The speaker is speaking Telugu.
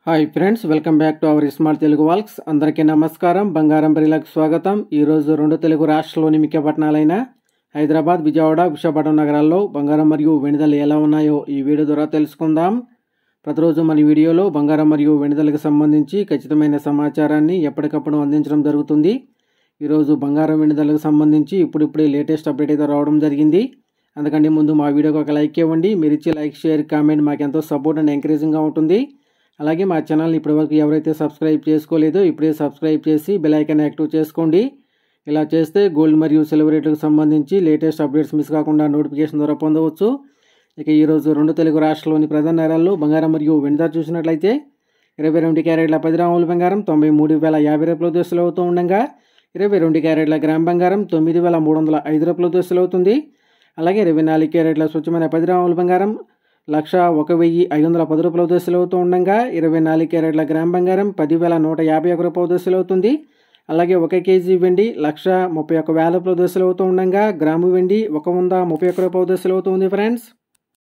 Hi friends, welcome back to our smart Telugu walks. అందరికీ నమస్కారం. బంగారం బరిలకు స్వాగతం. ఈరోజు రెండు తెలుగు రాష్ట్రాల్లోని ముఖ్య పట్టణాలైన హైదరాబాద్, విజయవాడ, విశాఖపట్నం నగరాల్లో బంగారం మరియు వెండిధరలు ఎలా ఉన్నాయో ఈ వీడియో ద్వారా తెలుసుకుందాం. ప్రతిరోజు మన వీడియోలో బంగారం మరియు వెండిధరలకు సంబంధించి ఖచ్చితమైన సమాచారాన్ని ఎప్పటికప్పుడు అందించడం జరుగుతుంది. ఈరోజు బంగారం వెండిధరలకు సంబంధించి ఇప్పుడిప్పుడే లేటెస్ట్ అప్డేట్ అయితే రావడం జరిగింది. అందుకంటే ముందు మా వీడియోకి ఒక లైక్ ఇవ్వండి. మీరు ఇచ్చే లైక్, షేర్, కామెంట్ మాకు ఎంతో సపోర్ట్ అండ్ ఎంకరేజింగ్గా ఉంటుంది. అలాగే మా ఛానల్ని ఇప్పటివరకు ఎవరైతే సబ్స్క్రైబ్ చేసుకోలేదో ఇప్పుడే సబ్స్క్రైబ్ చేసి బెల్ ఐకాన్ యాక్టివ్ చేసుకోండి. ఇలా చేస్తే గోల్డ్ మరియు సిల్వర్ రేట్లకు సంబంధించి లేటెస్ట్ అప్డేట్స్ మిస్ కాకుండా నోటిఫికేషన్ ద్వారా పొందవచ్చు. ఇక ఈరోజు రెండు తెలుగు రాష్ట్రాల్లోని ప్రధాన నగరాల్లో బంగారం మరియు వెండి ధర చూసినట్లయితే 22 క్యారెట్ల 10 గ్రాముల బంగారం 93,050 రూపాయల దశలు అవుతూ ఉండగా 22 క్యారెట్ల గ్రామ్ బంగారం 9,305 రూపాయల దశలు అవుతుంది. అలాగే 24 క్యారెట్ల స్వచ్ఛమైన 10 గ్రాముల బంగారం 1,01,510 రూపాయల దశలు అవుతూ ఉండగా 24 క్యారెట్ల గ్రామ్ బంగారం 10,151 రూపాయల దశలు అవుతుంది. అలాగే 1 కేజీ వెండి 1,31,000 రూపాయల దశలు అవుతూ ఉండగా గ్రాము వెండి 131 రూపాయల దశలు అవుతుంది ఫ్రెండ్స్.